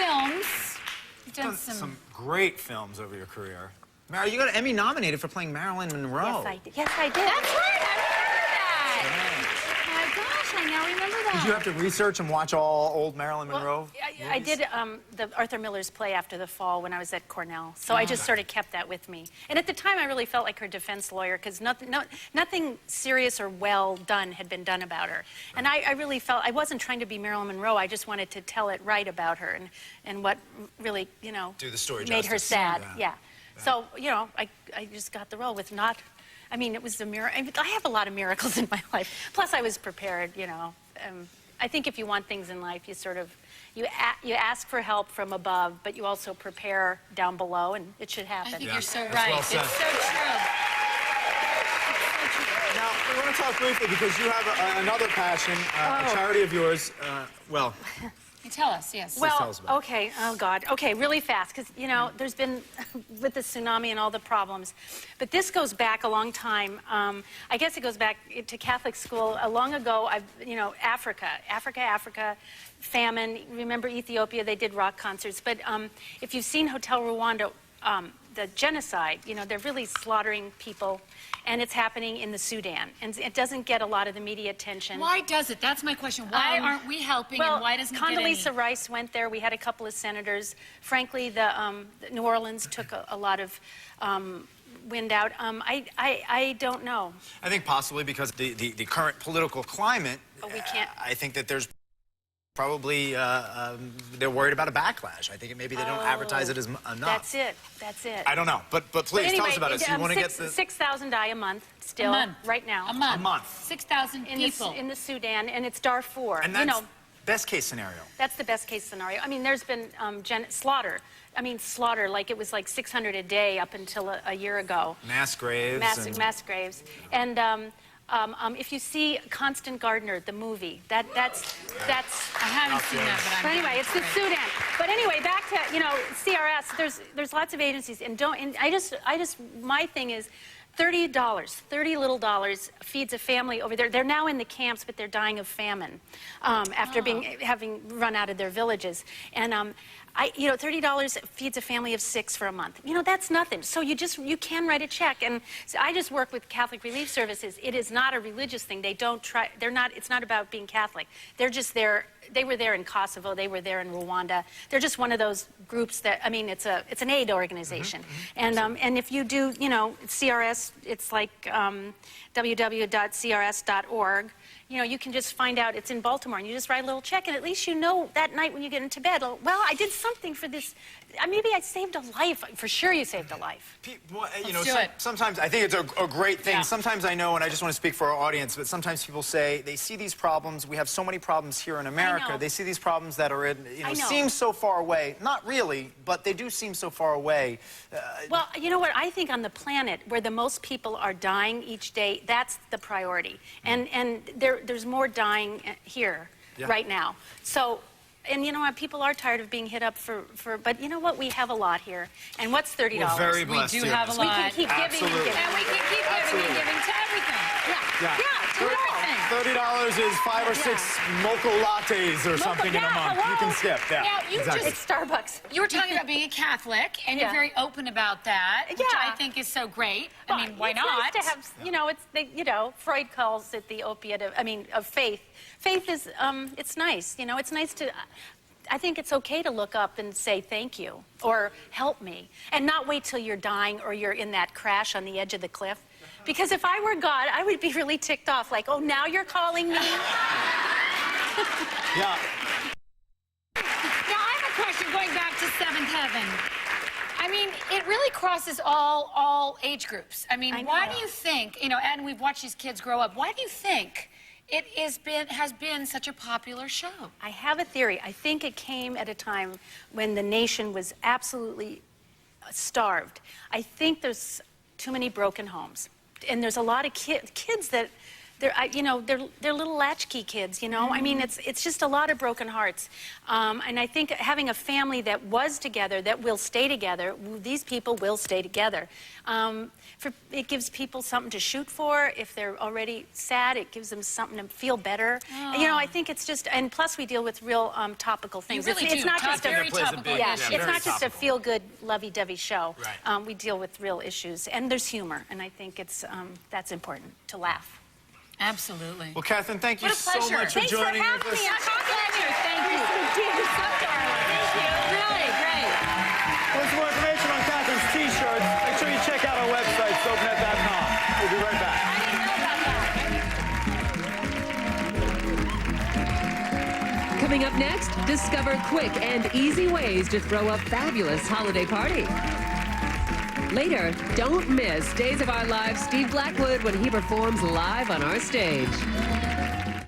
films. You've done some great films over your career. Mary, you got Emmy nominated for playing Marilyn Monroe. Yes, I did. Yes, I did. That's right. I remember that. Oh my gosh, I now remember that. Did you have to research and watch all old Marilyn Monroe? I did the Arthur Miller's play After the Fall when I was at Cornell, so I just sort of kept that with me. And at the time, I really felt like her defense lawyer because nothing serious or well done had been done about her. And I really felt I wasn't trying to be Marilyn Monroe. I just wanted to tell it right about her and what really, you know, do the story made her justice. sad. Yeah. So, you know, I just got the role with not. I mean, it was the miracle. I have a lot of miracles in my life. Plus, I was prepared, you know. I think if you want things in life, you sort of, you ask for help from above, but you also prepare down below, and it should happen. I think you're so right. Well It's said. so true. Now, we want to talk briefly because you have another passion, a charity of yours. Well, Tell us, yes. Well, tell us about it. okay, oh God, okay, really fast, because, you know, there's been, with the tsunami and all the problems, but this goes back a long time. I guess it goes back to Catholic school. Long ago, you know, Africa, famine. Remember Ethiopia, they did rock concerts, but if you've seen Hotel Rwanda, the genocide, you know, they're really slaughtering people, and it's happening in the Sudan, and it doesn't get a lot of the media attention. Why does it? That's my question. Why aren't we helping, well, and why doesn't it get any? Condoleezza Rice went there. We had a couple of senators. Frankly, the New Orleans took a lot of wind out. I don't know. I think possibly because the current political climate, We can't. I think that there's probably, they're worried about a backlash. I think maybe they don't advertise it as enough. That's it. That's it. I don't know, but please anyway, tell us about it. So you want to get the 6,000 die a month still, A month. right now. A month. A month. 6,000 people. In the Sudan, and it's Darfur. and that's you know, best case scenario. that's the best case scenario. I mean, there's been slaughter. I mean, slaughter, like it was like 600 a day up until a year ago. Mass graves. Mass graves. And if you see Constant Gardener, the movie, that's. I haven't seen that, But anyway, it's the Sudan. But anyway, back to, you know, CRS. There's lots of agencies, and I just my thing is, $30 little dollars feeds a family over there. They're now in the camps, but they're dying of famine after having run out of their villages. And you know, $30 feeds a family of 6 for a month. You know, that's nothing. So you can write a check. And so I just work with Catholic Relief Services. It is not a religious thing. They don't try. It's not about being Catholic. They're just there. They were there in Kosovo. They were there in Rwanda. They're just one of those groups that, I mean, it's an aid organization. And if you do, you know, CRS, it's like www.crs.org. You know, you can just find out it's in Baltimore, and you just write a little check, and at least you know that night when you get into bed, well, I did something for this. Maybe I saved a life. For sure you saved a life. You know, do it. sometimes I think it's a great thing. Yeah. Sometimes I know, and I just want to speak for our audience, but sometimes people say they see these problems. We have so many problems here in America. know. They see these problems that are in, you know, I know. seem so far away. Not really, but they do seem so far away. Well, you know what? I think on the planet where the most people are dying each day, that's the priority. And there's more dying here right now. So, and you know what? People are tired of being hit up but you know what? We have a lot here. And what's $30? We're very blessed. We do here. have a We lot. can keep giving and Absolutely. giving. And we can keep giving and giving to everything. Yeah. To everything. $30 is 5 or 6 mocha lattes or something in a month. hello. You can skip. Yeah. Now, you exactly. It's Starbucks. You were talking about being a Catholic, and you're very open about that, which Yeah. I think is so great. Well, I mean, why it's not? Nice to have, you know, you know, Freud calls it the opiate of faith. Faith is, it's nice, you know, it's nice to, I think it's okay to look up and say thank you or help me and not wait till you're dying or you're in that crash on the edge of the cliff. Because if I were God, I would be really ticked off, like, oh, now you're calling me? Yeah. Now, I have a question going back to Seventh Heaven. I mean, it really crosses all age groups. I mean, why do you think, you know, and we've watched these kids grow up, why do you think it has been such a popular show? I have a theory. I think it came at a time when the nation was absolutely starved. I think there's too many broken homes. And there's a lot of kids that they're little latchkey kids, you know? I mean, it's just a lot of broken hearts. And I think having a family that was together, that will stay together, these people will stay together. It gives people something to shoot for. If they're already sad, it gives them something to feel better. You know, I think it's just, and plus we deal with real topical things. You really It's do. not just Very topical. it's not just a feel-good, lovey-dovey show. Right. We deal with real issues, and there's humor, and I think it's that's important to laugh. Absolutely. Well, Catherine, thank you What a so pleasure. much for Thanks for joining having us. me. Such a pleasure. Thank you. Thank you. Really great. For some more information on Catherine's T-shirts, make sure you check out our website, soapnet.com. We'll be right back. I didn't know about that. Coming up next, discover quick and easy ways to throw a fabulous holiday party. Later, don't miss Days of Our Lives Steve Blackwood when he performs live on our stage.